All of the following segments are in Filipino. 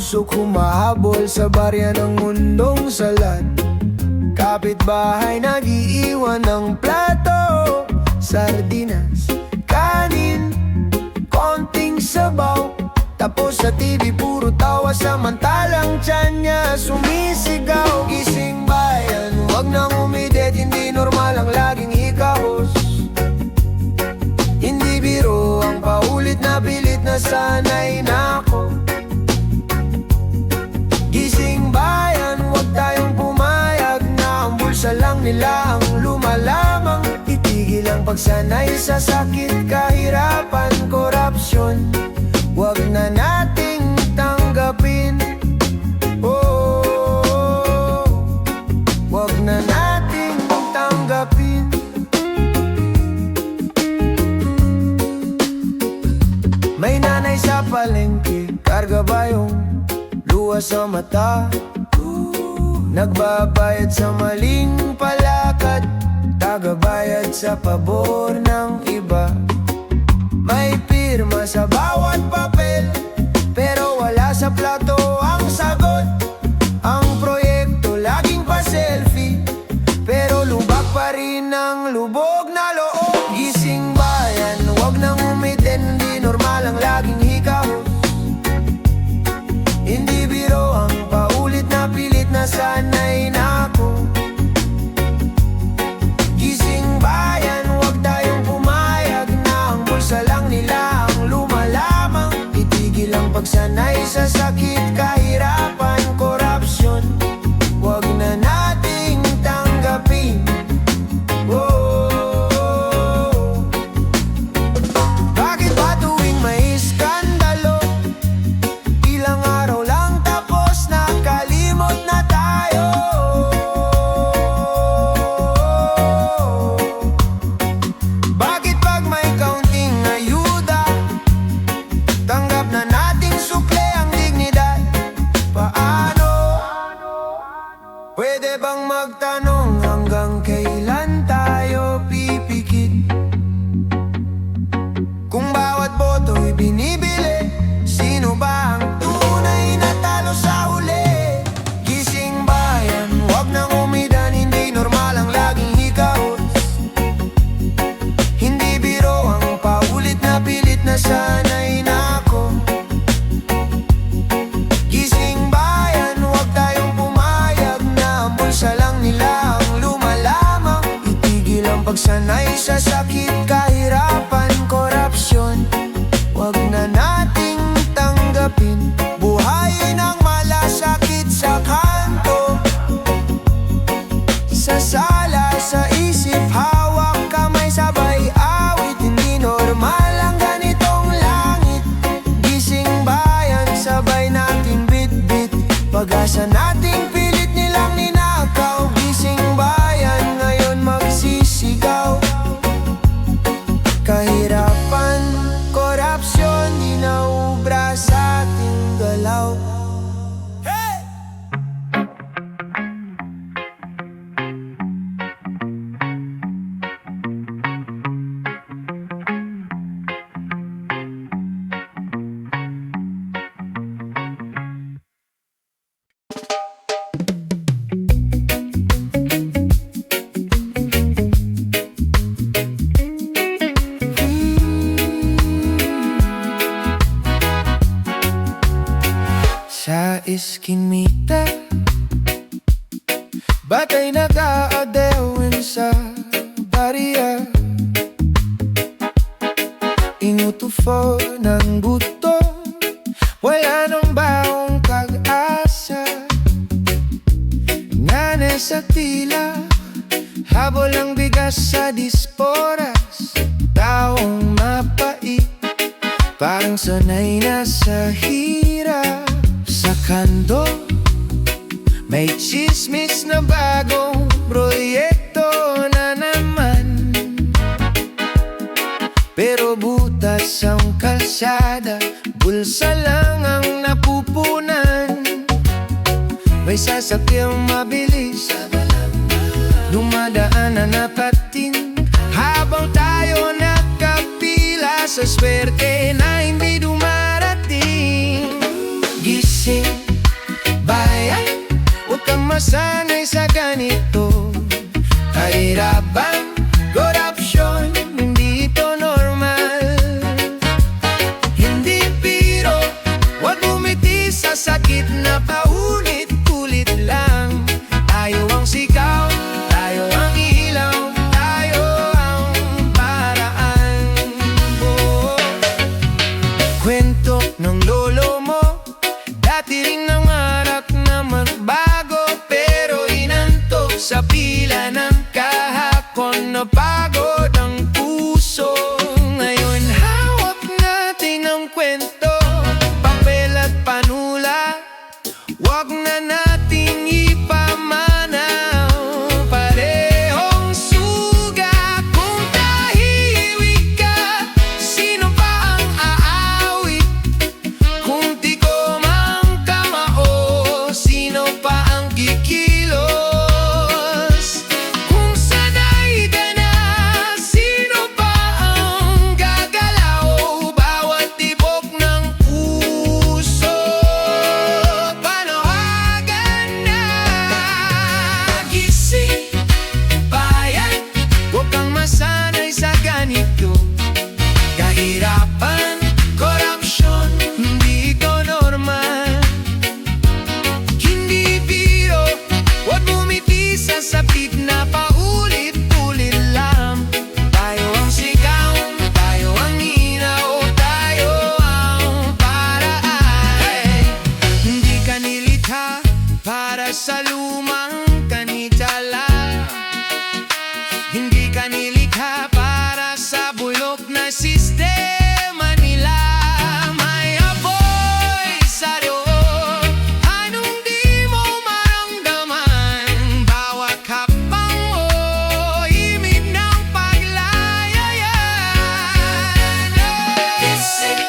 usok humahabol sa barya ng mundong salad. Kapitbahay nag-iiwan ng plato, sardinas, kanin, konting sabaw. Tapos sa TV puro tawa, samantalang tiyan niya sumisigaw. Gising bayan, huwag nang umidet, hindi normal ang laging hikahos. Hindi biro ang paulit na pilit na sanay na ako. Gising bayan, huwag tayong pumayag na ang bulsa lang nila ang lumalamang. Itigil ang pagsanay sa sakit, kahirapan, korupsyon. Huwag na nating tanggapin. Oh, huwag na nating tanggapin. May nanay sa palengke, karga ba yung luha sa mata? Nagbabayad sa maling palakad, tagabayad sa pabor ng iba. May pirma sa bawat papel, pero wala sa plato ang sagot. Ang proyekto laging pa-selfie, pero lubak pa rin ang lubog na loob. Gising bayan, huwag nang umitin, hindi normal ang laging hikahos. Hindi biro ang paulit na pilit na sanay na ako. Gising bayan, huwag tayong pumayag na ang bulsa lang nila ang lumalamang. Itigil ang pagsanay sa sakit, kahirapan, korupsyon. Huwag na nating tanggapin. Oh, bakit ba tuwing may iskandalo, ilang araw lang tapos nakalimot na tayo? Bakit pag may kaunting ayuda, tanggap na nating sukle ang dignidad? Paano? Pwede bang magtanong hanggang kailan tayo pipikit? Kung bawat boto'y binibili, sino ba ang tunay na talo sa huli? Gising bayan, huwag nang umidan, hindi normal ang laging hikahos. Hindi biro ang paulit na pilit na sanay na ako. Gising bayan, huwag tayong pumayag na ang bulsa lang nila ang lumalamang. Itigil ang pagsanay sa sakit, kahirapan, korupsyon. Huwag na nating tanggapin. Buhayin ang malasakit sa kanto, sa sala, sa isip, hawak kamay, sabay awit. Hindi normal ang ganitong langit. Gising bayan, sabay nating bit-bit, pag-asa nating pilit nilang ninakaw. Gising bayan, ngayon magsisigaw. Kahirapan, korupsyon, di naubra sa ating galaw. Hey! Sa iskinita, batay nag-aadewin sa bariya. Inutufo ng buto, wala nang baong kag-asa. Ngane sa tila, habol ang bigas sa disporas. Taong mapait, parang sanay na sa hirap. Sa kando, may chismis na bagong proyekto na naman. Pero butas ang kalsada, bulsa lang ang napupunan. May sasakyang mabilis, dumadaan na napatin, habang tayo nakapila sa swerte na hindi dumarating. Gising masanay sa ganito. Kahirapan, korupsyon, hindi ito normal. Hindi biro, huwag bumiti sa sakit na paulit-ulit lang. Tayo ang sigaw, tayo ang ilaw, tayo ang paraan. Kwento ng lolo mo, dati rin nangarap na magbago, pero inantok sa pila ng kahapon. Napagod ang puso. Ngayon hawak natin ang kwento, papel at panula. Wag na nating ipamanaw, parehong suga. Kung tahimik ka, sino pa ang aawit? Kung di ko mang kamao, sino pa ang kikilos? Kung sanay ka na, sino pa ang gagalaw? Bawat tibok ng puso, panawagan na. Gising, bayan, huwag kang masanay sa ganito. Kahirapan, korupsyon, hindi ito normal. Hindi biro, huwag bumiti sa sapit na paulit-ulit lang. Tayo ang sigaw, tayo ang inaw, tayo ang paraan. Hindi ka nilikha para sa lumang kanitala. Hindi ka nilikha para sa bulok na sistema nila. May apoy sa loob, anong di mo maramdaman? Bawat hakbang mo, imig ng paglayayan. Gising,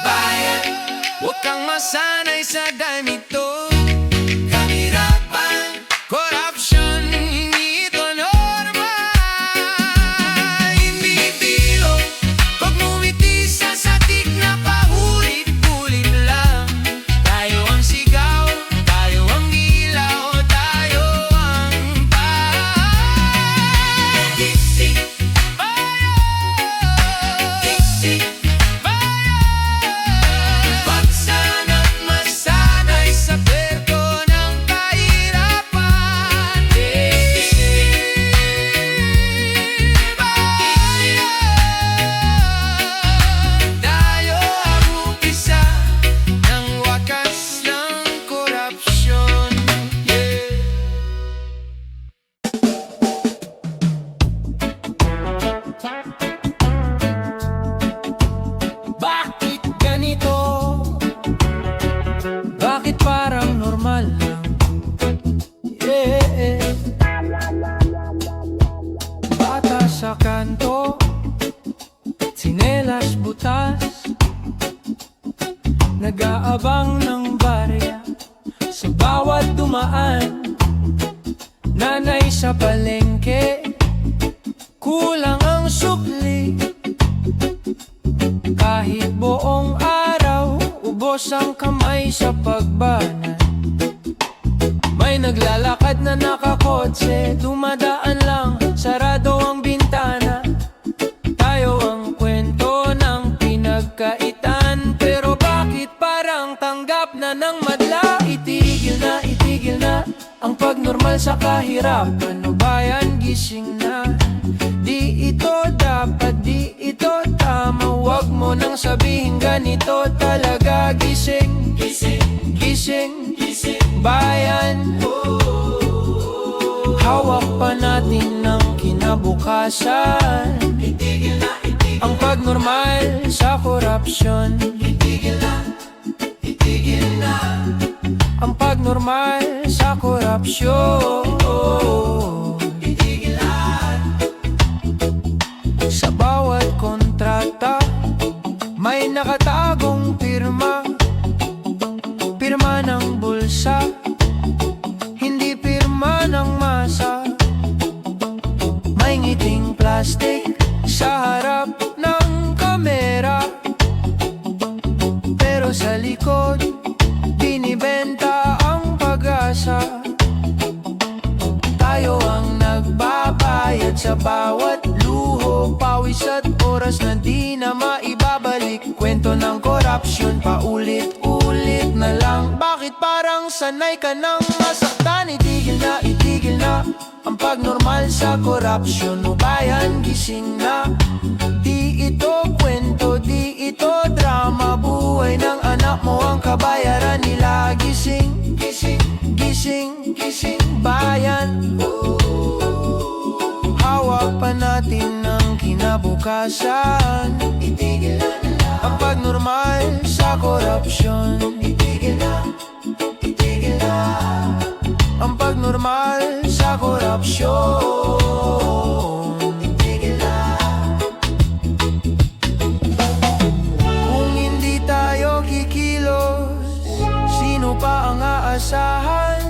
bayan, huwag kang masanay sa ganito. Kahirapan, korupsyon, hindi ito normal. Hindi biro, huwag bumiti sa satik na paulit-ulit lang. Tayo ang sigaw, tayo ang ilaw, tayo ang paraan. Gising, bayan, gising, bayan. Wag sanang masanay sa kwento ng kahirapan. Gising, bayan, tayo ang umpisa ng wakas ng korupsyon. Yeah. Bakit ganito? Bakit parang normal lang? Yeah. Bata sa kanto, sinelas butas, nag-aabang ng barya sa bawat dumaan. Nanay sa palengke, kulang ang supli. Kahit buong araw, ubos ang kamay sa pagbanat. May naglalakad na nakakotse, dumadaan lang, sarado ang bintana. Tayo ang kwento ng pinagkaitan, pero bakit parang tanggap na ng madla? Itigil na ang pagnormal sa kahirapan. O bayan, gising na, di ito dapat, di ito tama. Huwag mo nang sabihin ganito talaga. Gising, gising, gising, gising, bayan. Hawak pa natin ng kinabukasan. Itigil na ang pagnormal sa korupsyon. Itigil na ang pagnormal sa korupsyon. Itigil na. Sa bawat kontrata, may nakatagong pirma. Pirma ng bulsa, hindi pirma ng masa. May ngiting plastic sa harap ng kamera, pero sa likod binibenta ang pag-asa. bayad sa bawat luho, pawis at oras na di na maibabalik. Kwento ng korupsyon, paulit-ulit na lang. Bakit parang sanay ka nang masaktan? Itigil na ang pagnormal sa korupsyon. O bayan, gising na. Di ito kwento, di ito drama. Buhay ng anak mo ang kabayaran nila. Gising, gising, gising, gising, bayan. Hawak pa natin ang kinabukasan. Itigil na ang pagnormal sa korupsyon. Itigil na ang pagnormal sa korupsyon. Itigil na. Kung hindi tayo kikilos, sino pa ang aasahan?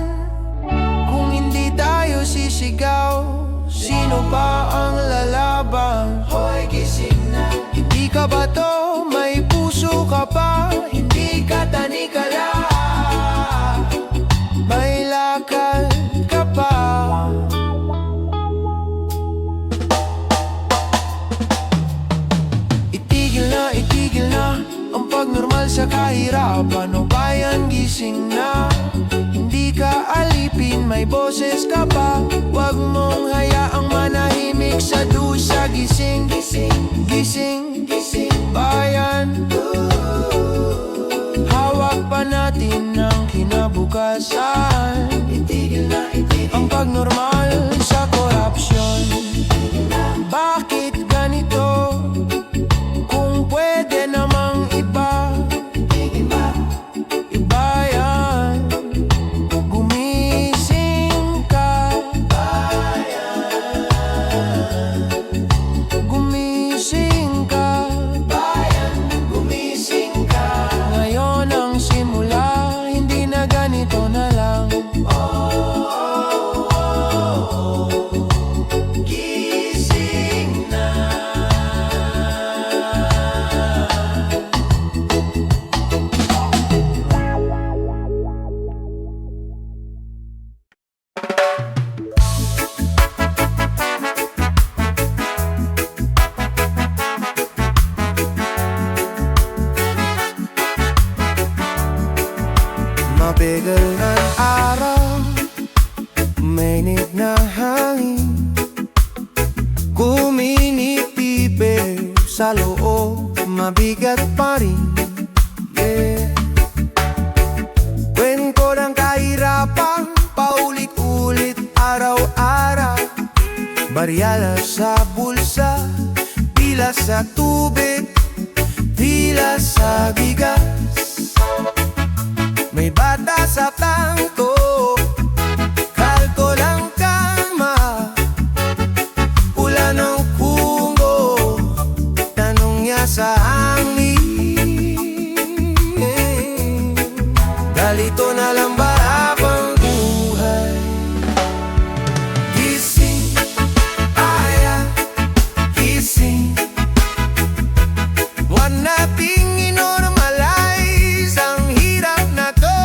Kung hindi tayo sisigaw, sino pa ang lalaban? Hoy, gising na. Hindi ka ba to? May puso ka pa? Hindi ka tanikala? May lakad ka pa? Itigil na ang pagnormal sa kahirapan. O bayan, gising na. Hindi ka alipin, may boses ka pa. Huwag mong hayaang manahimik sa dusa. Gising, gising, gising, gising, bayan. Hawak pa natin ang kinabukasan. Itigil na ang pagnormal sa korupsyon. Bakit ganito? Kung pwede namang iba. Ibayan, gumising ka. Gumising ka. Bayan, gumising ka. Ngayon ang simula, hindi na ganito na lang. Gising na. Mabigal ng araw, mainit na hangin, kuminitibig sa loob, mabigat pa rin. Kwento ng kahirapan, paulit-ulit araw-araw. Bariyala sa bulsa, pila sa tubig, pila sa bigas. May bata sa tangko, kalko ng kama, ulan ng kungo, tanong niya sa hangin. Galito na lang ba habang buhay? Gising, aya, gising. Huwag nating inormalize ang hirap na to.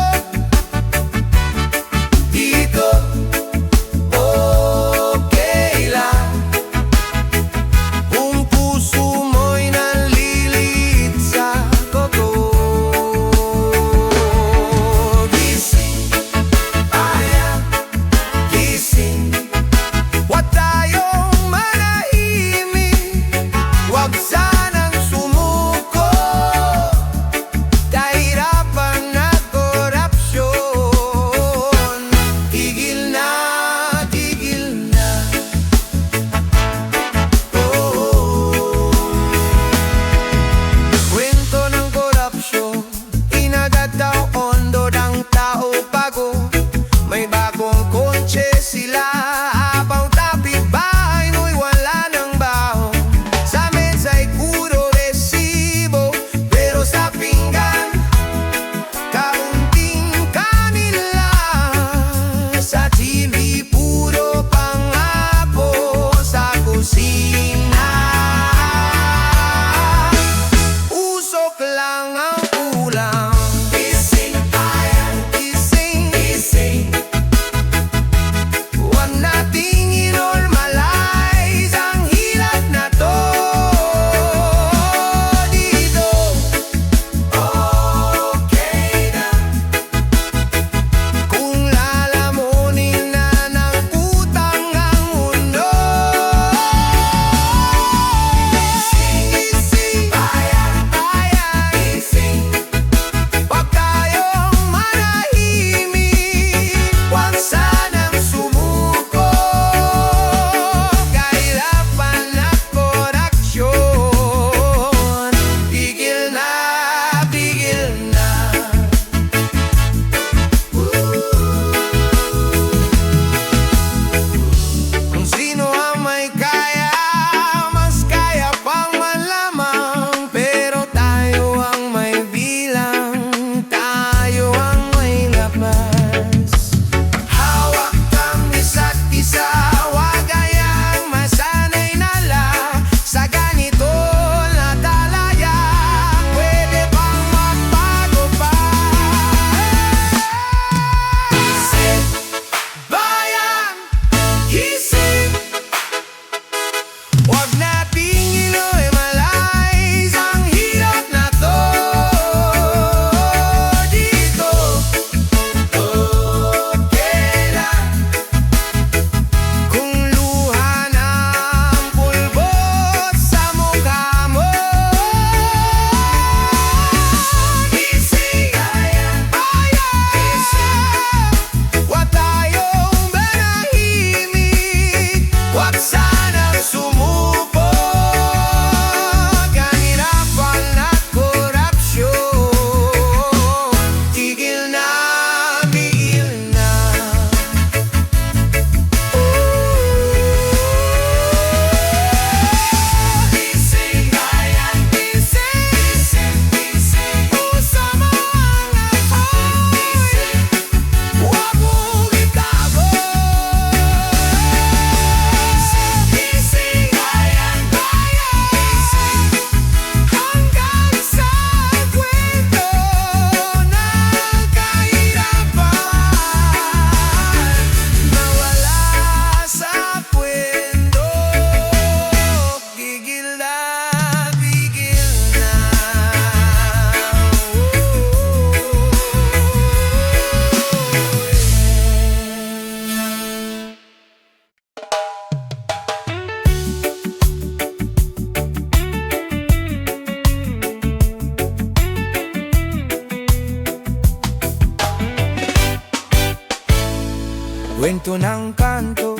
kwento ng kanto,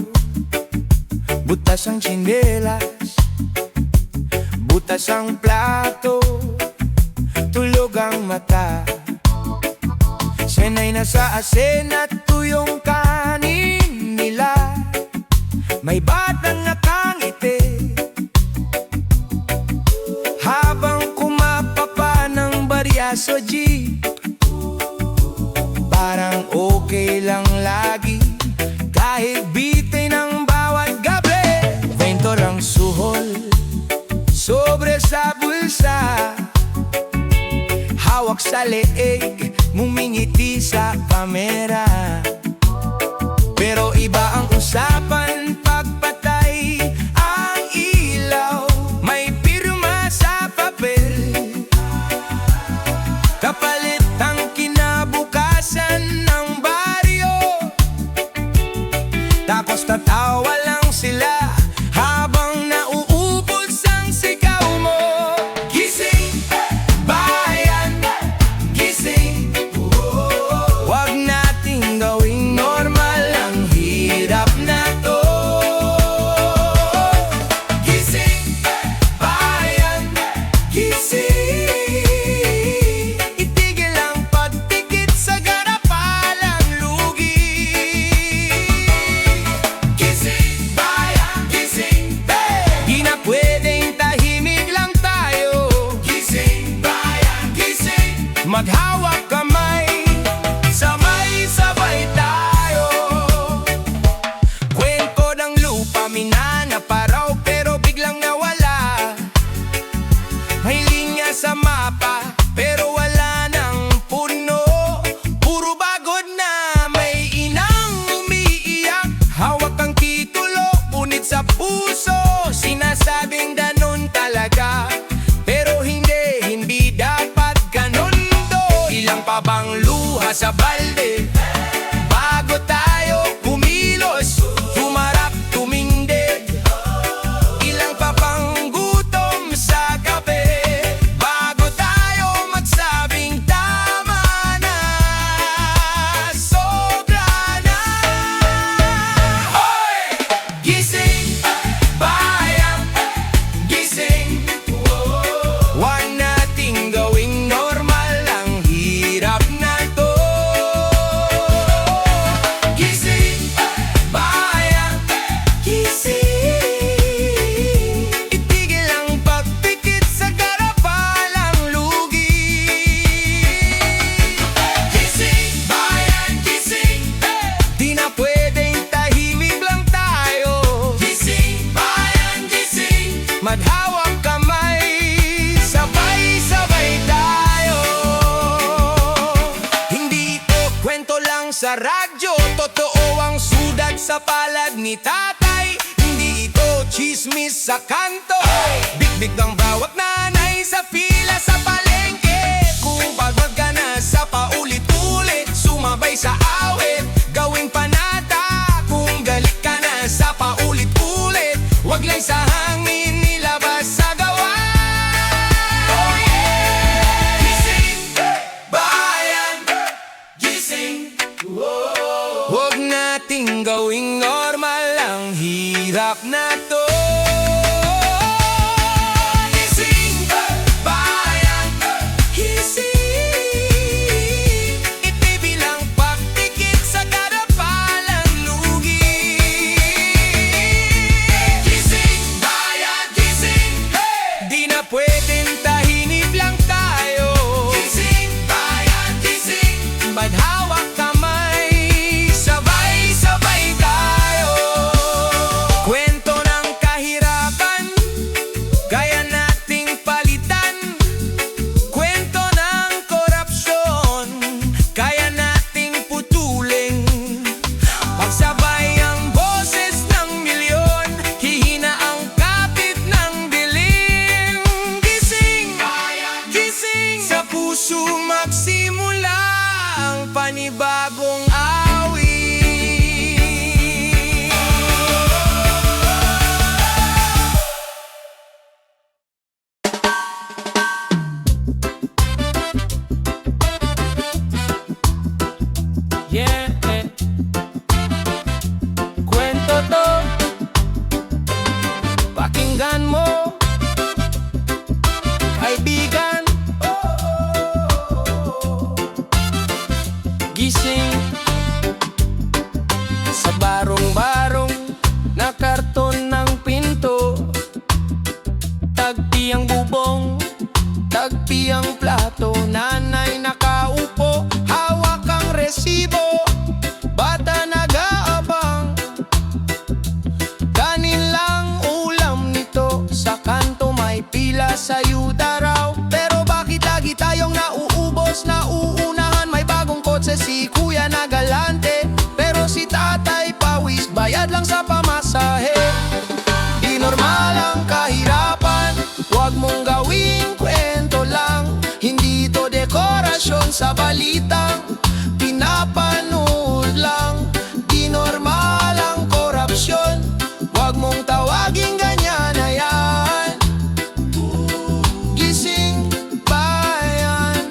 butas ang tsinelas, butas ang plato, tulog ang mata. Senay na sa asin at tuyong kanin nila, may batang nakangiti habang kumapapa ng baryaso jeep. Parang okay lang lagi, kahit bitin ang bawat gabi. Kwento lang suhol, sobre sa bulsa, hawak sa leeg, mumingiti sa kamera. Pero iba ang usapan pagpatay ang ilaw, may pirma sa papel, kapalit ang kinabukasan ng baryo. Tapos tatawa lang sila habang nauubos ang sigaw mo. Gising, bayan, gising. Huwag nating gawing normal ang hirap na to. Gising, bayan, gising. Itigil ang pagtikit sa garapalang lugi. Gising, bayan, gising. Di na pwedeng tahimik lang tayo. Gising, bayan, gising. Maghawak kamay, sabay-sabay tayo. Kwento ng lupa, minana pa raw pero biglang nawala. May linya sa mapa pero wala nang puno. Puro bagod na, may inang umiiyak. Hawak ang titulo, ngunit sa puso sinasabing ganun talaga. Pero hindi dapat ganun to. Ilang pa bang luha sa balde bago tayo kumilos, tumarap, tumindig? Ilang pa bang gutom sa gabi bago tayo magsabing tama na, sobra na? Hoy! Gising, bayan, gising. Huwag nating gawing normal ang hirap na to. Gising, bayan, gising. Itigil ang pagpikit sa garapalang lugi. Gising, bayan, gising. Di na pwedeng tahimik lang tayo. Gising, bayan, gising. Maghawak kamay, sabay-sabay tayo. Hindi ito kwento lang sa radyo, totoo ang sudat sa palad ni tatay. Hindi ito chismis sa kanto, big-big ng bawat nanay sa fila sa palengke. Kung pagod ka na sa paulit-ulit, sumabay sa awit, gawing panata. Kung galit ka na sa paulit-ulit, wag lang sa hangin, nilabas sa gawa. Oh yeah! Gising, bayan, gising. Huwag nating gawing normal ang hirap na to. Gising, bayan, gising. Itibilang pagtikit sa garapalang lugi. Gising, bayan, gising. Di na pwedeng tahimik lang tayo. Gising, bayan, gising. Ba't hawak kamay, sabay-sabay tayo. Kwento sa pamasahe. Di normal ang kahirapan, huwag mong gawing kwento lang. Hindi to dekorasyon sa balitang pinapanood lang. Di normal ang korupsyon, huwag mong tawaging ganyan na yan. Gising bayan,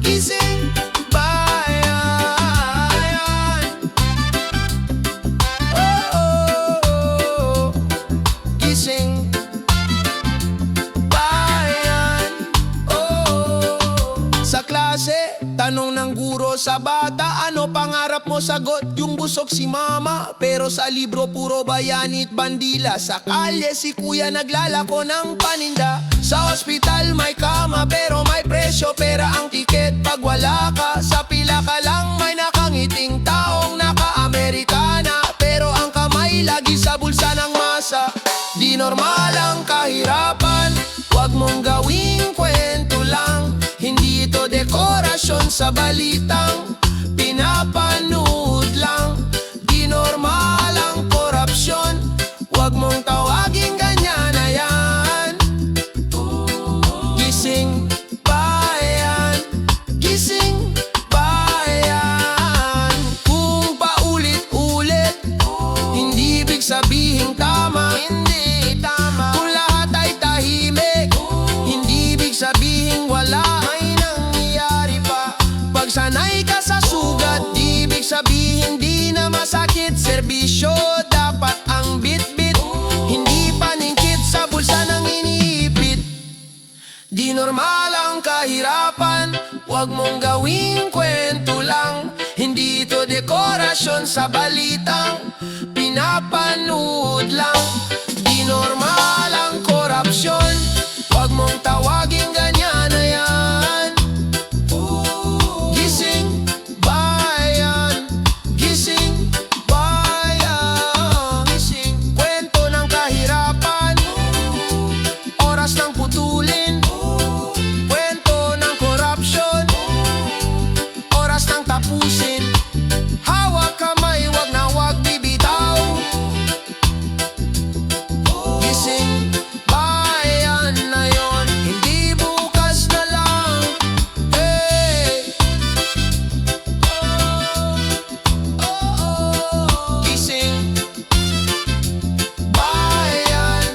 gising bayan. Oh, oh, oh. Gising bayan. Oh. Sa klase, tanong ng guro sa bata, ano pangarap mo? Sagot, yung busog si mama. Pero sa libro puro bayanit bandila. Sa kalye si kuya naglalako ng paninda. Sa ospital may kama pero may presyo, pera ang tiket pag wala ka. Sa pila ka lang may nakangiting taong naka-Amerikana, pero ang kamay lagi sa bulsa ng masa. Di normal ang kahirapan, huwag mong gawing kwento lang. Hindi ito dekorasyon sa balitang pinapanood lang. Di normal ang korupsyon, huwag mong tawaging ganyan na yan. Gising bayan, gising bayan. Kung paulit-ulit, hindi ibig sabihing tama. Hindi tama. Kung lahat ay tahimik, hindi ibig sabihing wala. May nangyayari pa. Pag sanay ka sa sugat, di ibig sabihin di na masakit. Serbisyo dapat ang bit-bit, hindi paningkit sa bulsa ng iniipit. Di normal ang kahirapan, huwag mong gawing kwento lang. Hindi ito dekorasyon sa balitang pinapanood lang. Di normal ang korupsyon, huwag mong tawaging ganyan na yan. Gising bayan, gising bayan. Gising kwento ng kahirapan, oras ng putulin. Kwento ng korupsyon, oras ng tapusin. Hawak kamay, wag na wag bibitaw. Gising bayan na yon, hindi bukas na lang. Hey. Oh, oh, oh. Gising bayan.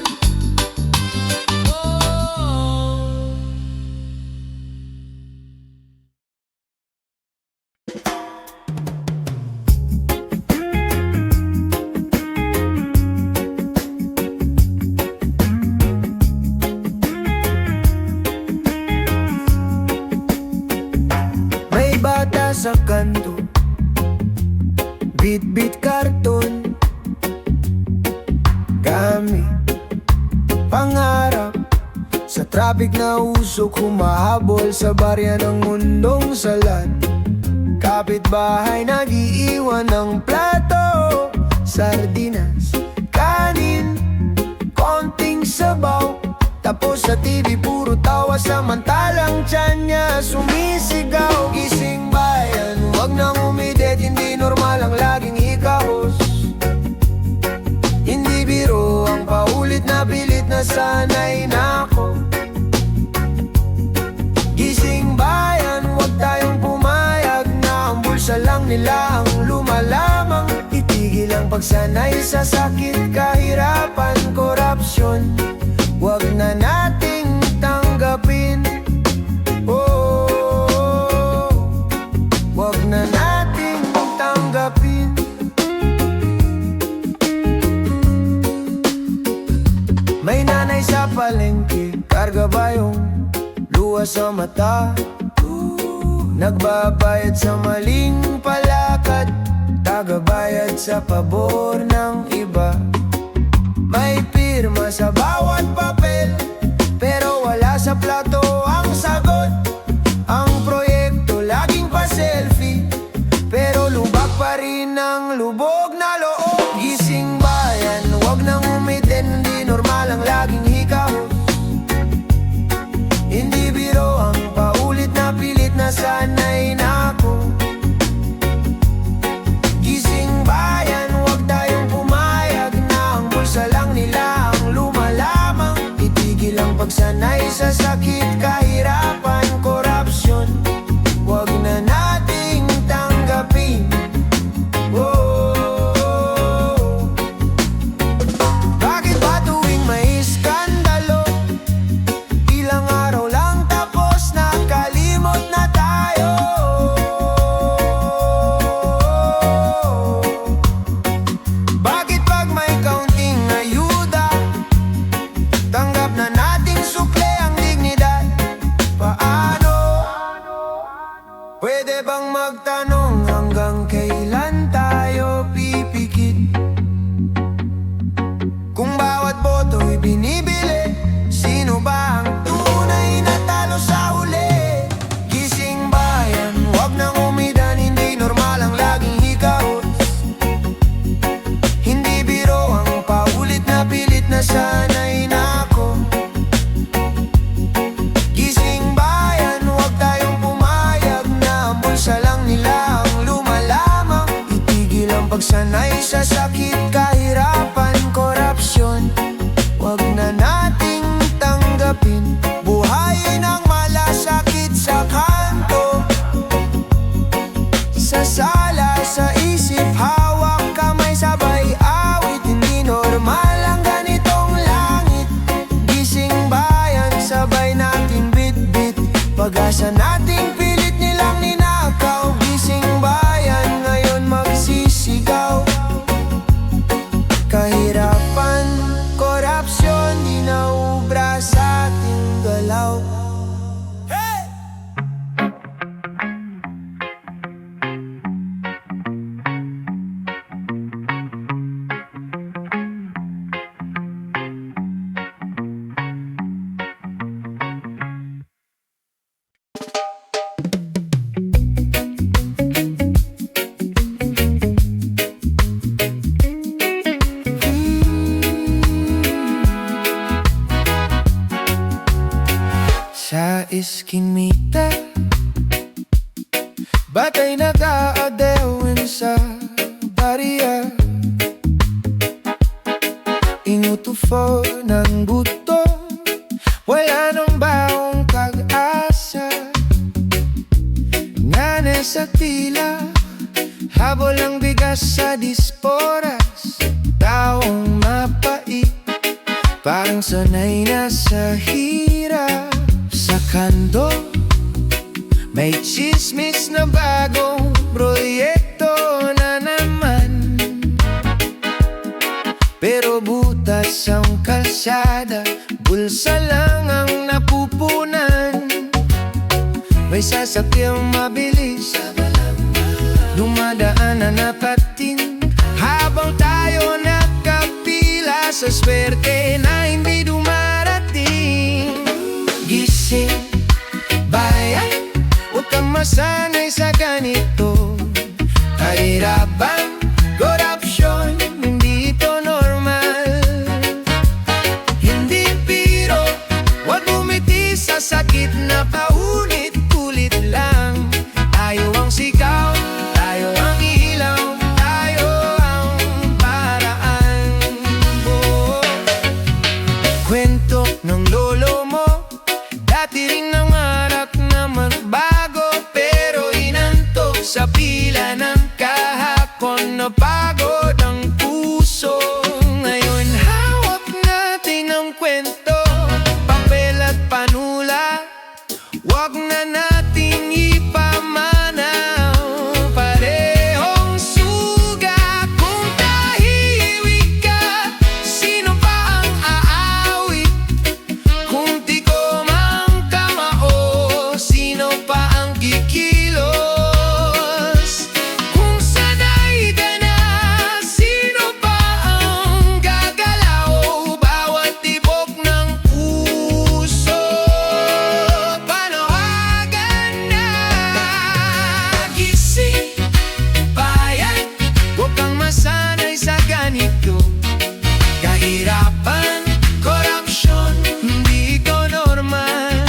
Oh. May bata sa kanto, bit-bit karton, gamit pangarap. Sa traffic na usok, humahabol sa barya ng mundong salat. Kapitbahay nag-iiwan ng plato, sardinas, kanin, konting sabaw. Tapos sa TV puro tawa, samantalang tiyan niya sumisigaw. Gising bayan, huwag nang umidit, hindi normal ang laging hikahos. Hindi biro ang paulit na pilit na sanay na ako. Gising bayan, huwag tayong pumayag na ang bulsa lang nila ang lumalamang. Itigil ang pagsanay sa sakit, kahirapan, korupsyon. Huwag na nating tanggapin. Oh, huwag na nating tanggapin. May nanay sa palengke, karga ba yung luha sa mata? Nagbabayad sa maling palakad, tagabayad sa pabor ng iba. May pirma sa bawat papel, pero wala sa plato ang sagot. Ang proyekto laging pa-selfie, pero lubak pa rin ang lubog na loob. Gising bayan, huwag nang umitin, hindi normal ang laging hikahos. Hindi biro ang paulit na pilit na sanay na ako. Gising bayan, huwag tayong pumayag pagsanay sa sakit, kahirapan, korupsyon, huwag na nating tanggapin. Bakit ba tuwing may iskandalo, ilang araw lang tapos nakalimot na tayo? Bakit pag may kaunting ayuda, tanggap na nating sukle ang dignidad? Paano? Pwede bang magtanong hanggang kailan tayo pipikit? Kung bawat boto'y binibili, sino ba ang tunay na talo sa huli? Gising bayan, huwag nang umidan, hindi normal ang laging hikaos. Hindi biro ang paulit na pilit na sanay na ako. Gising bayan, huwag tayong pumayag na ang bulsa lang nila ang lumalamang. Itigil ang pagsanay sa sakit, kahirapan, korupsyon, huwag na nating tanggapin. Buhayin ang malasakit sa kanto, sa sala, sa isip, hawak kamay, sabay awit. Hindi normal ang ganitong langit. Gising bayan, sabay nating bit-bit, pag-asa nating pilit nilang ninakaw. Gising bayan, ngayon magsisigaw. Kahirapan, korupsyon, di naubra sa ating galaw. Hey! Sa iskinita, batay nag-aadewin sa bariya. Inutufo ng buto, wala nang baong kag-asa. Ngane sa tila, habol ang bigas sa disporas. Taong mapait, parang sanay na sa hirap. Sa kando, may chismis na bagong proyekto na naman. Pero butas ang kalsada, bulsa lang ang napupunan. May sasakyang mabilis, dumadaan na napatin, habang tayo nakapila sa swerte na hindi dumarating. Gising bayan, huwag kang masanay sa ganito. Kahirapan, korupsyon, hindi ito normal. Hindi biro, huwag bumiti sa sakit na paulit-ulit lang. Tayo ang sigaw, tayo ang ilaw, tayo ang paraan. Kwento ng lolo mo, dati rin nangarap na magbago, pero inantok sa pila ng kahapon. Napagod ang puso, ngayon hawak natin ang kwento, papel at panulat. Huwag na nating ipamanaw, parehong suga. Kung tahimik ka, sino pa ang aawit? Kung di ko mang kamao, sino pa ang kikilos? Kung sanay ka na, sino pa ang gagalaw? Bawat tibok ng puso, panawagan na. Gising bayan, huwag kang masanay sa ganito. Kahirapan, korupsyon, hindi ko normal.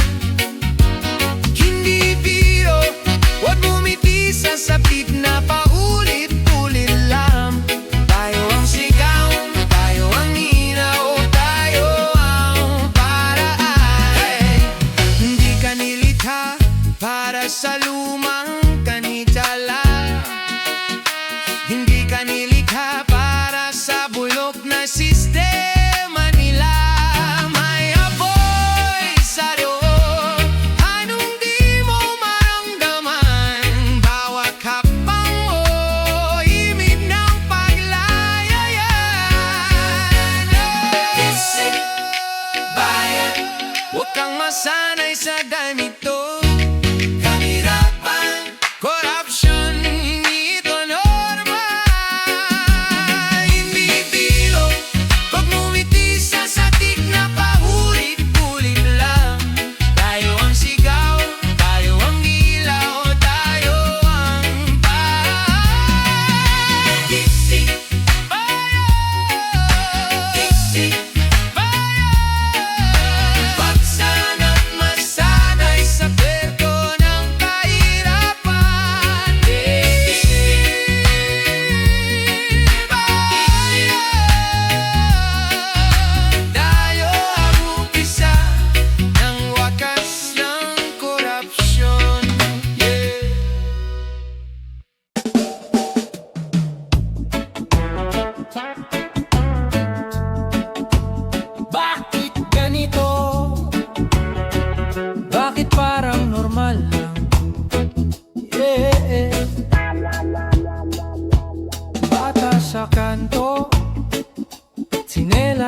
Hindi biro, huwag bumiti sa sakit na paulit-ulit lang. Tayo ang sigaw, tayo ang hinaw, tayo ang paraan.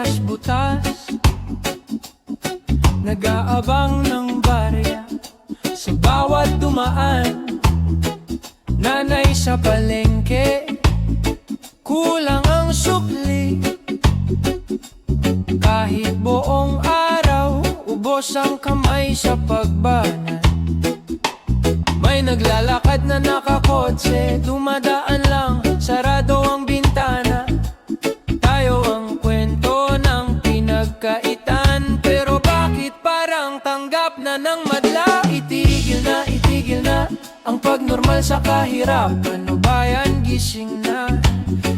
butas-butas, nag-aabang ng barya sa bawat dumaan. Nanay sa palengke, kulang ang sukli. Kahit buong araw, ubos ang kamay sa pagbanat. May naglalakad na nakakotse, dumadaan lang, sarado ang bintana. Tayo ang kwento ng pinagkaitan, pero bakit parang tanggap na ng madla? Itigil na ang pagnormal sa kahirapan. O bayan, gising na.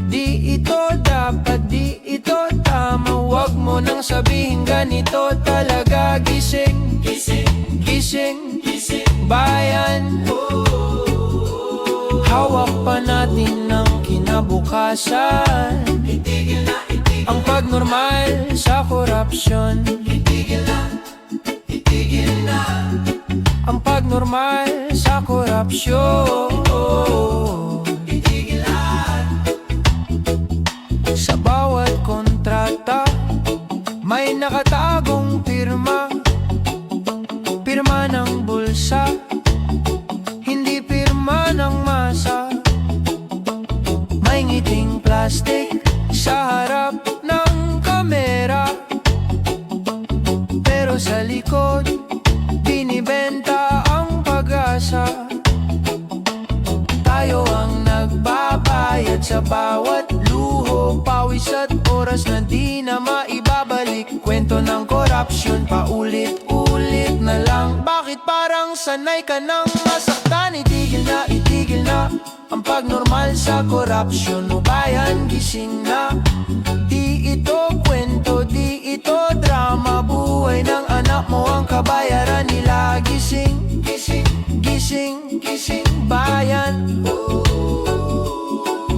Di ito dapat, di ito tama. Huwag mo nang sabihin ganito talaga. Gising, gising, gising, gising, bayan. Hawak pa natin ng kinabukasan. Itigil na ang pagnormal sa korupsyon. Itigil na ang pagnormal sa korupsyon. Itigil na. Sa bawat kontrata may nakatagong pirma. Pirma ng bulsa, hindi pirma ng masa. May ngiting plastic sa harap ng kamera, pero sa likod binibenta ang pag-asa. Tayo ang nagbabayad sa bawat luho, pawis at oras na di na maibabalik. Kwento ng korupsyon, paulit-ulit na lang. Bakit parang sanay ka nang masaktan? Itigil na ang pagnormal sa korupsyon. O bayan, gising na. Di ito kwento, di ito drama. Buhay ng anak mo ang kabayaran nila. Gising, gising, gising, gising, bayan.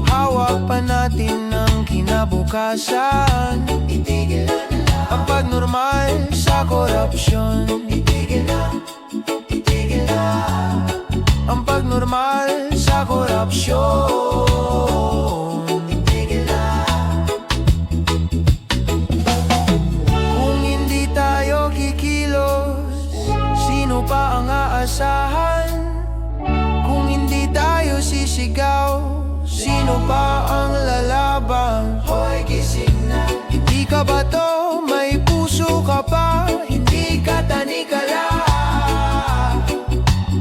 Hawak pa natin ang kinabukasan. Itigil na ang pagnormal sa korupsyon. Itigil na ang pagnormal sa korupsyon. Itigil na. Kung hindi tayo kikilos, sino pa ang aasahan? Kung hindi tayo sisigaw, sino pa ang lalaban? Hoy, gising na. Hindi ka ba to? May puso ka pa? Hindi ka tanikala.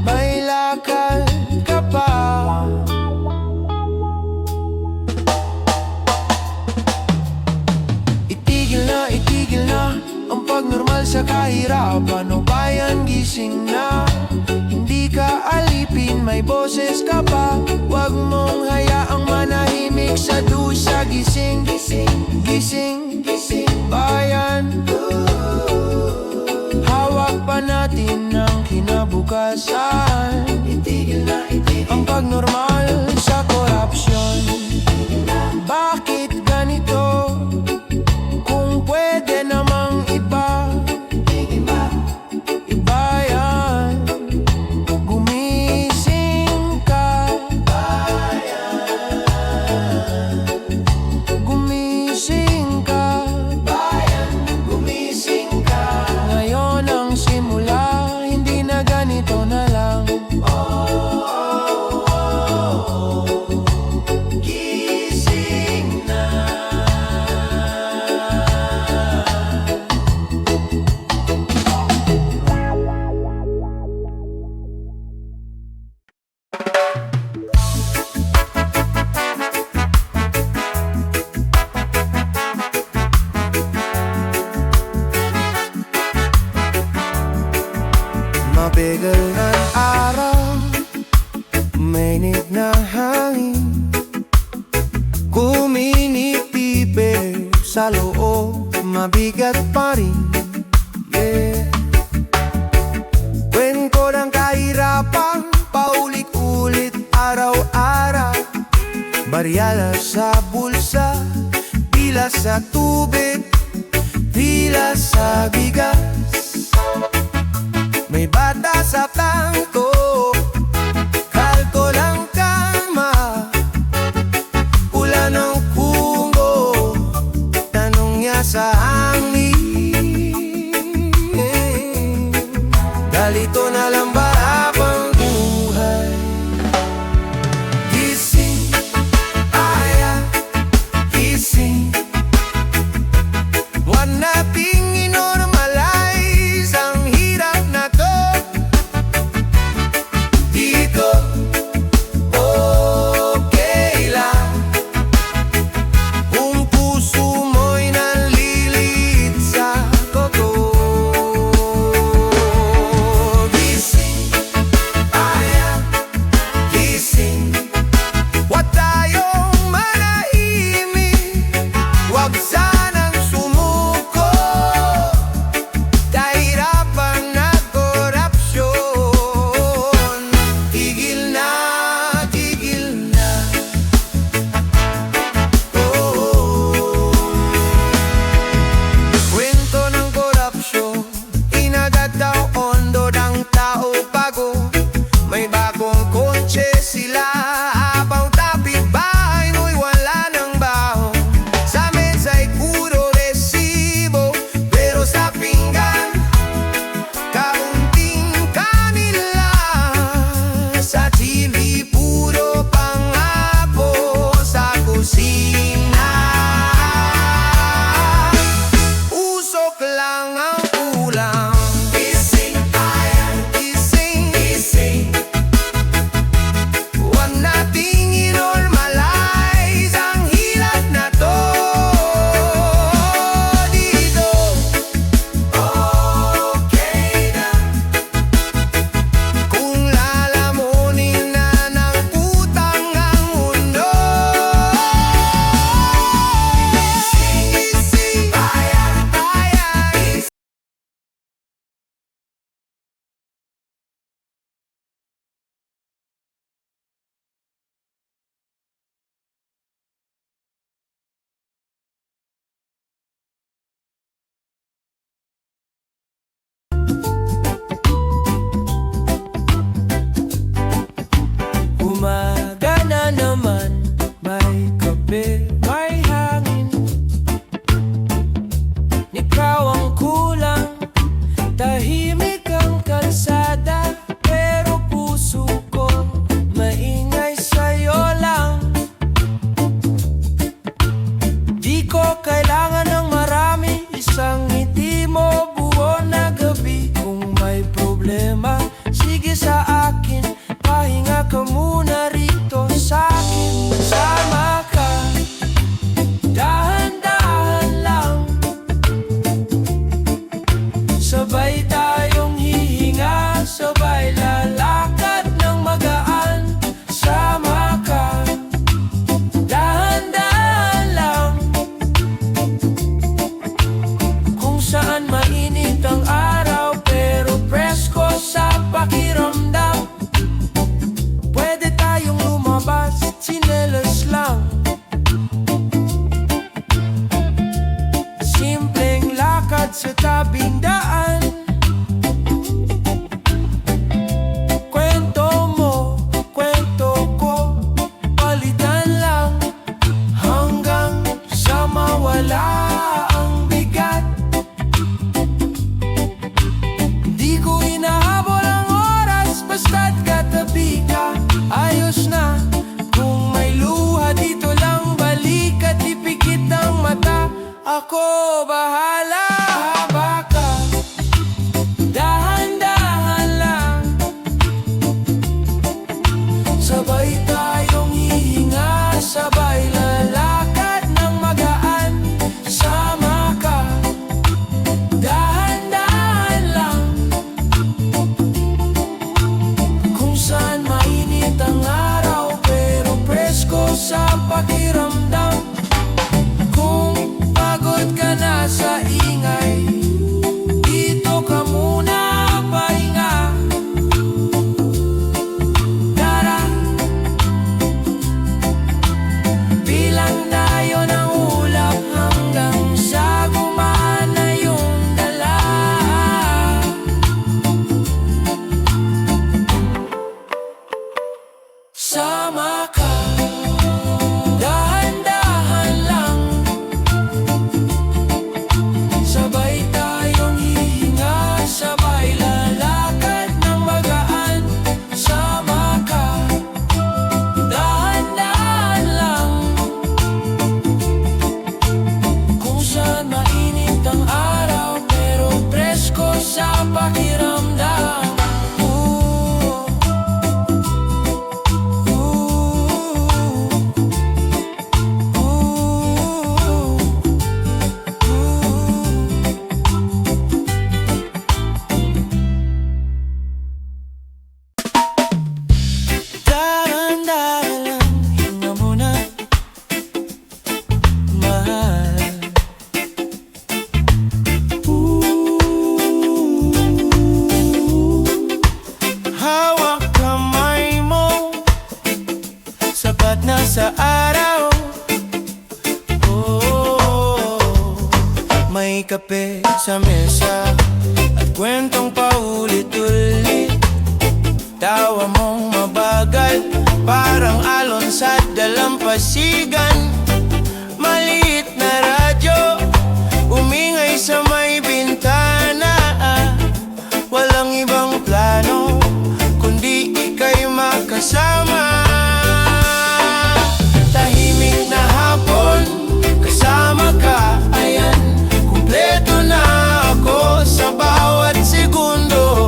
May lakad ka pa. Itigil na ang pagnormal sa kahirapan. O bayan, gising na. Hindi ka alipin, may boses ka pa. Huwag mong hayaang manahimik sa dusa. Gising, gising, gising, gising, bayan. Hawak pa natin ang kinabukasan. Itigil na ang pagnormal sa korupsyon. Bakit ganito? Kung pwede namang iba. Ibayan, gumising ka. Gumising ka. Gumising ka. Ngayon ang simula, hindi na ganito na lang. Gising na. Mabigal ng araw, mainit na hangin, kuminitibig sa loob, mabigat pa rin. Yeah. Kwento ng kahirapan, paulit-ulit, araw-araw. Barya sa bulsa, pila sa tubig, pila sa bigas. May bata sa tangko, kalko ng kama, ulan ng pungo. Tanong niya sa hangin. Dalito na lang ba habang buhay? Gising, gising. Huwag nating inormalize ang hirap na to. Dito, okay lang kung puso mo'y nalilit sa totoo. Gising, gising. Huwag tayong manahimik, huwag sanang sumuko. Kahirapan na korupsyon, tigil na, tigil na. Kwento ng korupsyon, inagat daw ondo ng tao bago. May bagong kotse sila, habang kapitbahay mo'y wala ng baho. Sa mesa'y puro resibo, pero sa pinggan kaunting kanila. Sa TV puro pangako, sa kusina usok lang ang ulam. Gising, gising, gising. Huwag nating inormalize ang hirap na to. Dito, okay na kung lalamunin na ng utang ang mundo. Gising, gising. Umaga na naman, may kape, may hangin. Ikaw ang kulang, tahimik ang kalsada, pero puso ko maingay sa'yo lang. Di ko kailangan ng marami, isang ngiti mo buo na gabi. Kung may problema, sige sa akin, pahinga ka muna rito sa'kin. Sama ka, dahan-dahan lang, sabay tayong hihinga, sabay lalakad ng magaan. Sama ka, dahan-dahan lang, kung saan mainit ang araw, pero presko sa pakiramdam. Pwede tayong lumabas, tsinelas lang, simpleng lakad sa tabing daan. Kwento mo, kwento ko, palitan lang, hanggang sa mawala ang bigat. Di ko inahabol ang oras, basta't katabi ka, ayos na. Kung may luha dito lang, balik at ipikit ang mata. Ako bahala, haba ka. kape sa mesa at kwentong paulit-ulit. Tawa mong mabagal, parang alon sa dalampasigan. Maliit na radyo, umingay sa may bintana. Walang ibang plano, kundi ika'y makasama. Tahimik na hapon, kasama ka, ayan. Kumpleto na ako sa bawat segundo.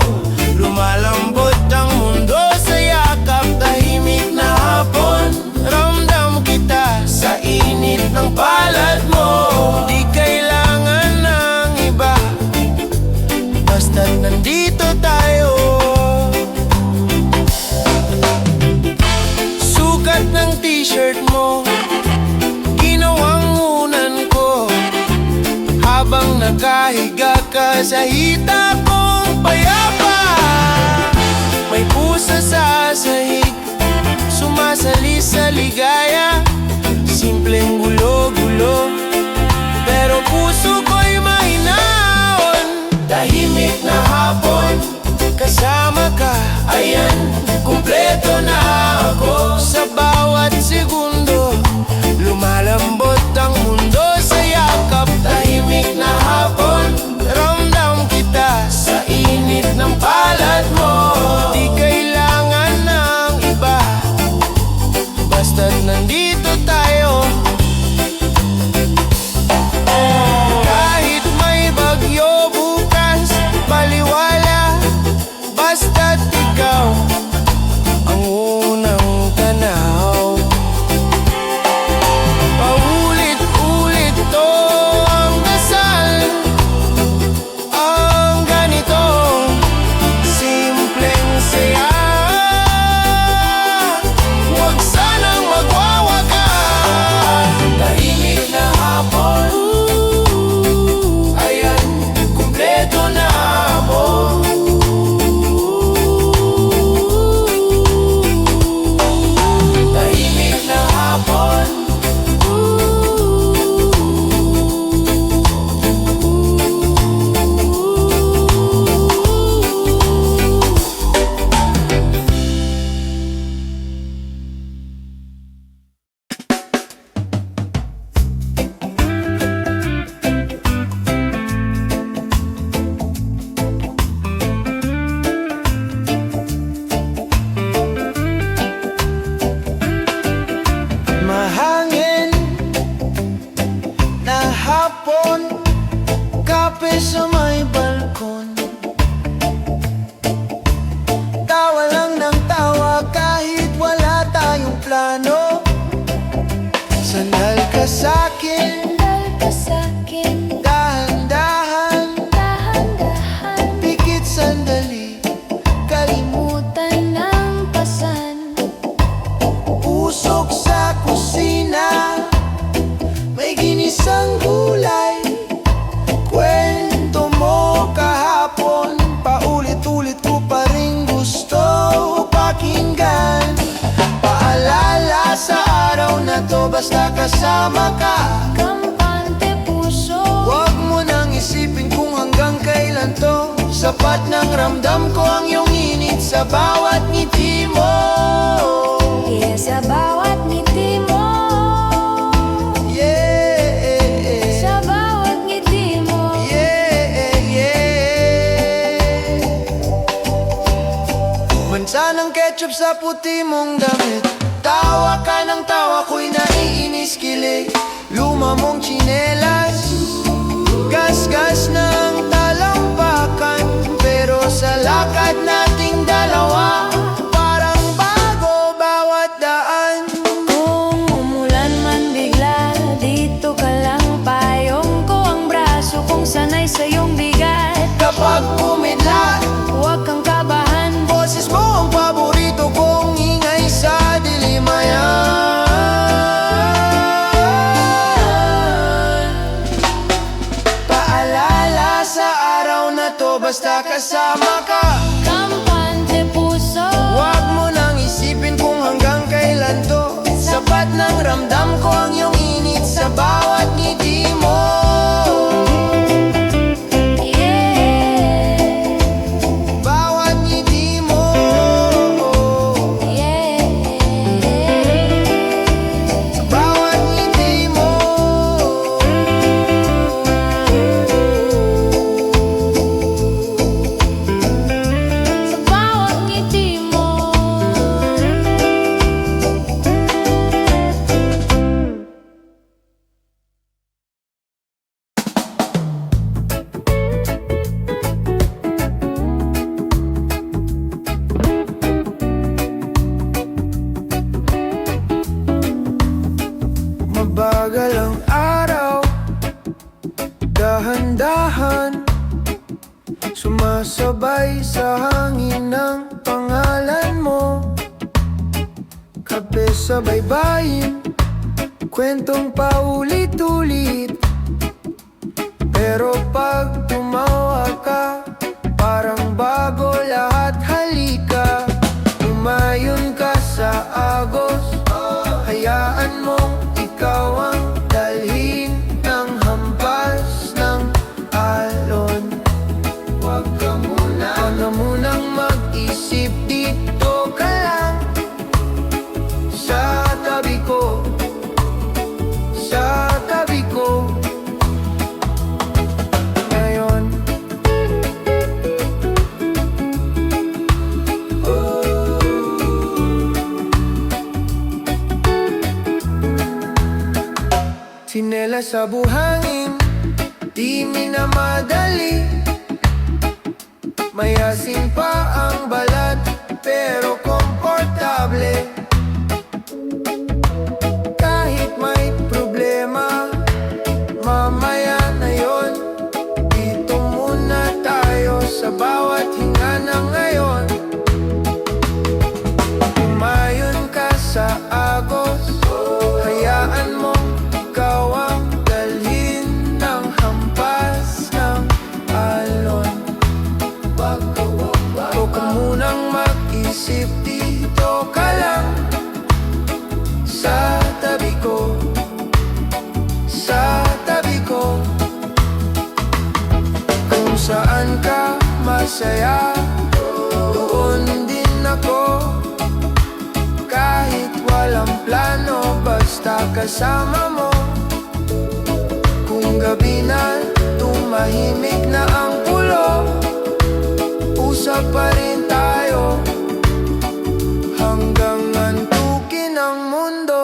Lumalambot ang mundo sa yakap. Tahimik na hapon, ramdam kita sa init ng palad mo. Di kailangan ng iba, basta't nandito tayo. Sukat ng t-shirt mo, ginawang unan ko. Habang nakahiga ka sa hita kong payapa, may pusa sa sahig, sumasali sa ligaya. Simpleng gulo-gulo, pero puso ko'y mahinaon. Tahimik na hapon, kasama ka, ayan. Kumpleto na ako sa bawat segundo. Lumalambot ang mundo sa yakap. Tahimik na hapon, ramdam kita sa init ng palad mo. Di kailangan ng iba, basta't nandito tayo. Kahit may bagyo bukas, baliwala, basta't ikaw ang unang tanaw. Paulit-ulit to ang dasal, ang ganitong simpleng saya. Huwag sanang magwawakas. Tahimik na hapon, ayan, kumpleto na ako. Tahimik na hapon, mahangin na hapon, kape sa may balkon. Tawa lang ng tawa kahit wala tayong plano. Sandal ka sa'kin, Sandal ka sa'kin, dahan-dahan, dahan-dahan. pikit sandali. Kalimutan ng pasan. Usok sa kusina, may ginisang gulay. Kwento mo kahapon, paulit-ulit ko pa rin gusto pakinggan. Paalala sa araw na to, basta kasama ka. Kampante puso, Huwag mo nang isipin kung hanggang kailan to. Sapat ng ramdam ko ang iyong init sa bawat ngiti mo. yeah, sa bawat ngiti mo, Yeah, sa bawat ngiti mo. yeah, yeah. Bansa ng ketchup sa puti mong damit. Tawa ka ng tawa, ko'y naiinis kilig. Luma mong tsinelas, gas-gas ng talampakan. Pero sa lakad nating dalawa, parang bago bawat daan. Kung umulan man bigla, dito ka lang. Payong ko ang braso kung sanay sa iyong bigat. Kapag umidlat, Huwag kang kabahan, boses mo ang paborito kong ingay sa dilimayan. Paalala sa araw na to, basta kasama ka. kampante puso. Huwag mo nang isipin kung hanggang kailan to. Sapat ng ramdam ko ang iyong init sa bawat ngiti mo. dahan-dahan sumasabay sa hangin ng pangalan mo. Kape sa baybayin, kwentong paulit-ulit. Pero pag tumawa ka, parang bago lahat. Halika, umayon ka sa agos. Hayaan mong ikaw ang dalhin ng hampas ng alon. Huwag ka munang mag-isip, dito ka lang sa tabi ko, sa tabi ko. Ngayon, tsinelas sa buhangin, di minamadali. May asin pa ang balat, pero komportable. Kahit may problema, mamaya na yon. Dito muna tayo sa bawat hinga na ngayon. Umayon ka sa agos, hayaan mong ikaw ang dalhin ng hampas ng alon. Huwag ka munang mag-isip, dito ka lang sa tabi ko, sa tabi ko. Kung saan ka masaya, doon din ako. Kahit walang plano, basta kasama mo. Kung gabi na, tumahimik na ang ulo, usap pa rin tayo hanggang antukin ang mundo.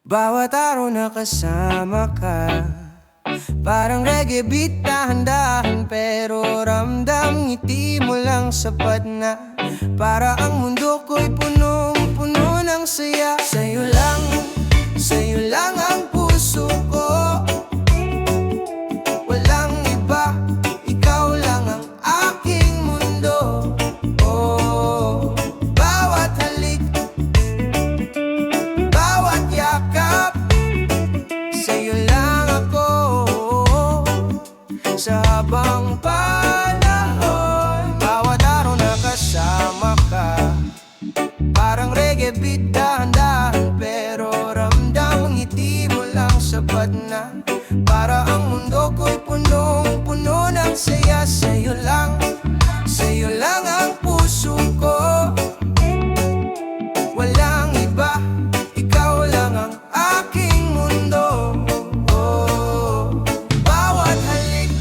Bawat araw na kasama ka, parang reggae beat dahan-dahan, pero ramdam ngiti mo lang sapat na para ang mundo ko'y punong-puno ng saya. Sa'yo lang ang puso ko, walang iba, ikaw lang ang aking mundo. Oh, bawat halik, bawat yakap, sa'yo lang ako. Sa habang panahon, bawat araw na kasama ka, parang reggae beat dahan-dahan, pero ramdam ang ngiti mo lang sapat na para ang mundo ko'y punong-puno ng saya. Sa'yo lang ang puso ko, walang iba, ikaw lang ang aking mundo. Oh, bawat halik,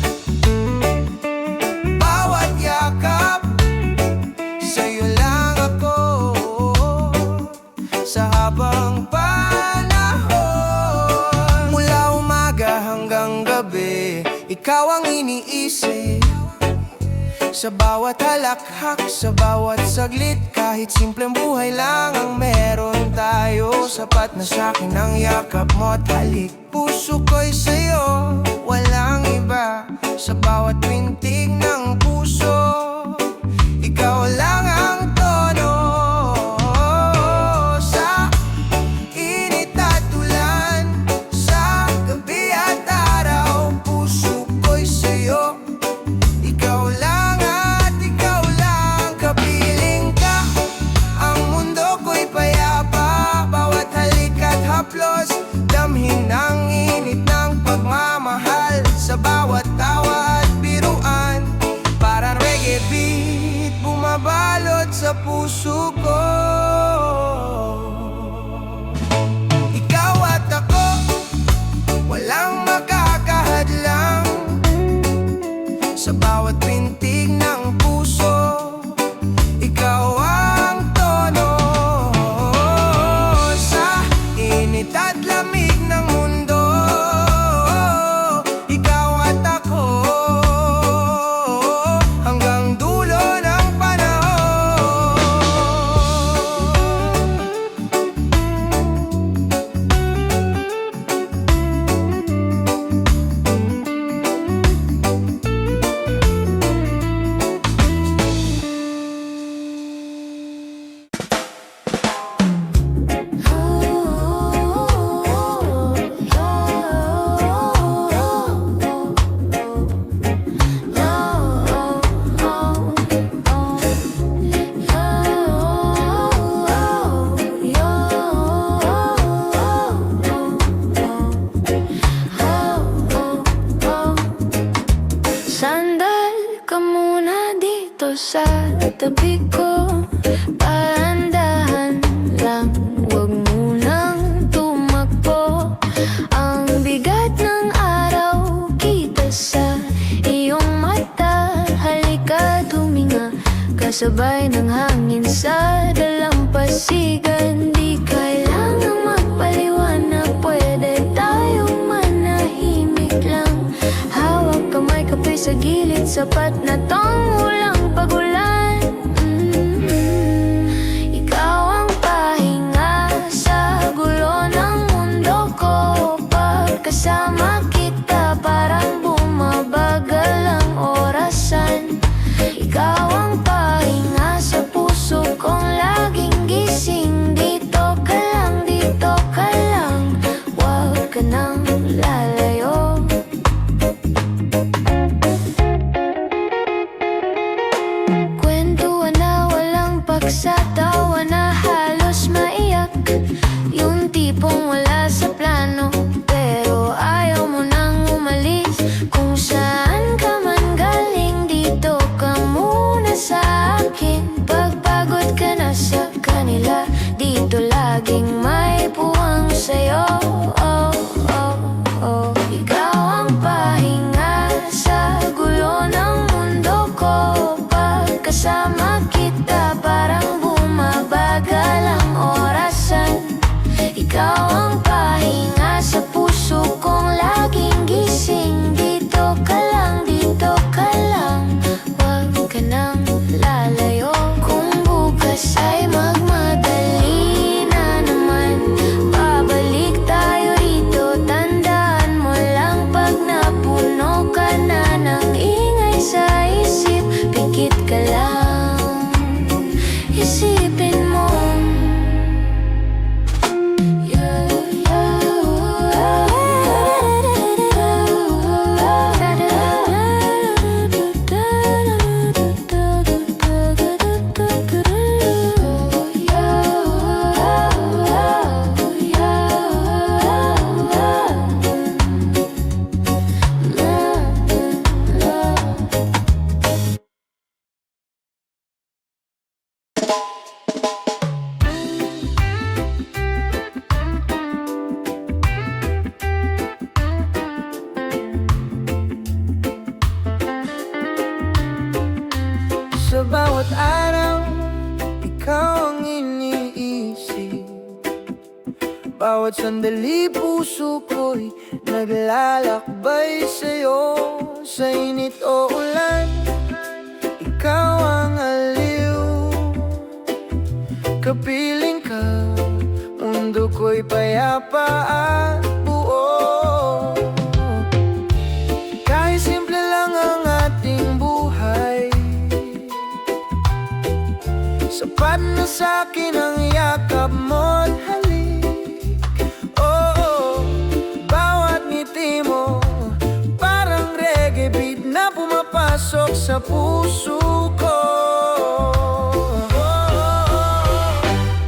bawat yakap, sa'yo lang ako. Sa habang panahon, mula umaga hanggang gabi, ikaw ang iniisip. Sa bawat halakhak, sa bawat saglit, kahit simpleng buhay lang ang meron tayo, sapat na sa'kin ang yakap mo at halik. Puso ko'y sa'yo, walang iba. Sa bawat pintig ng puso, ikaw lang ang tono. Sa init at ulan, sa gabi at araw, puso ko'y sa'yo, ikaw lang at ikaw lang. Kapiling ka, ang mundo ko'y payapa. Bawat halik at haplos, damhin ang init ng pagmamahal. Sa bawat tawa at biruan, parang reggae beat bumabalot sa puso ko. Ikaw at ako, walang makakahadlang. Sa bawat pintig ng puso, ikaw ang tono. Sa init at lamig ng mundo, ikaw at ako, hanggang dulo ng panahon. Sandal ka muna dito sa tabi ko, paandahan lang, huwag munang tumakbo. Ang bigat ng araw kita sa iyong mata, halika't huminga, kasabay ng hangin sa dalampasigan. Di kailangang magpaliwanag, pwede tayong manahimik lang. Hawak kamay, kape sa gilid, sapat na tong ulang pagulan. Ikaw ang pahinga sa gulo ng mundo ko. Pagkasama kita, parang bumabagal ang orasan. Ikaw ang pahinga sa puso kong laging gising. Dito ka lang, huwag ka nang lalayo. Kwentuhan na walang pagsatawa, na halos maiyak. Yung tipong wala sa plano, pero ayaw mo nang umalis. Kung saan ka man galing, dito ka muna sa akin. Pagpagod ka na sa kanila, dito laging may puwang sa'yo. Oh, oh, oh. Ikaw ang pahinga sa gulo ng mundo ko. Pagkasama kita, parang bumabagal ang orasan. Ikaw ang Bawat sandali puso ko'y naglalakbay sa'yo. Sa init o ulan, ikaw ang aliw. Kapiling ka, mundo ko'y payapa at buo. Kahit simple lang ang ating buhay, sapat na sa'kin ang yakap mo't halik. Oh, bawat ngiti mo parang reggae beat na pumapasok sa puso ko.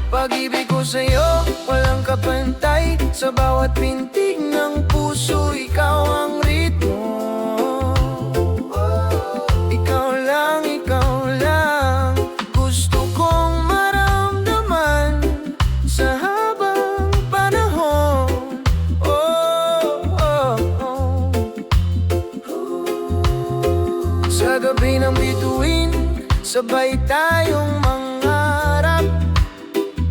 Pag-ibig ko sa'yo, walang kapantay. Sa bawat pintig ng puso, ikaw ang ritmo. Ikaw lang gusto kong maramdaman sa habang panahon. Sa gabi ng bituin, sabay tayong mangarap.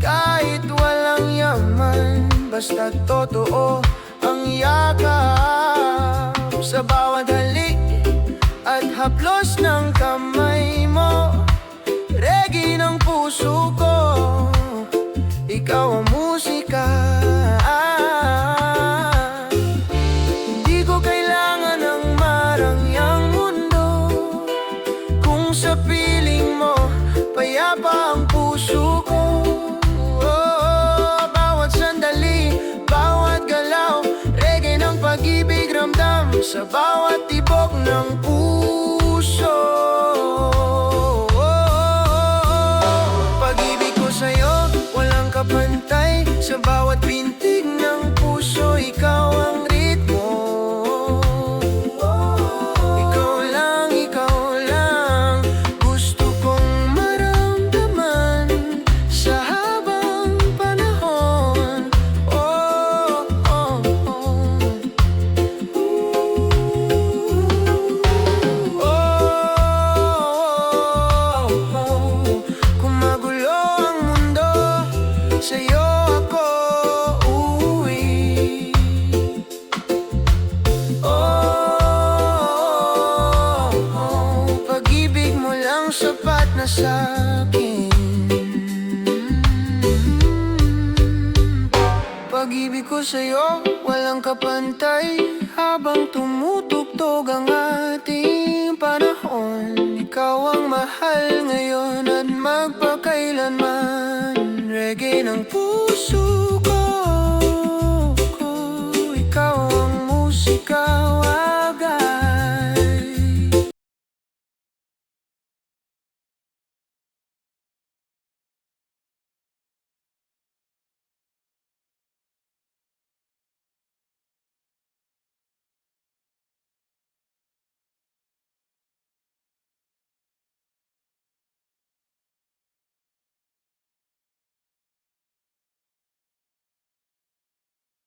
Kahit walang yaman, basta totoo ang yakap. Sa bawat halik at haplos ng kamay mo, reggae ng puso ko, ikaw ang musika. Hindi ko kailangan ng marangyang mundo, kung sa piling mo payapa ang puso ko. Bawat sandali, bawat galaw, reggae ng pag-ibig ramdam sa bawat tibok ng puso. Pag-ibig ko sa'yo, walang kapantay. Sa bawat pintig ng puso, ikaw ang ritmo. Ikaw lang gusto kong maramdaman sa habang panahon. Kung magulo ang mundo, sa'yo ako uuwi. Pag-ibig mo lang sapat na sa'kin. Pag-ibig ko sa'yo, walang kapantay. Habang tumutugtog ang ating panahon, ikaw ang mahal ngayon at magpakailanman. Reggae ng puso.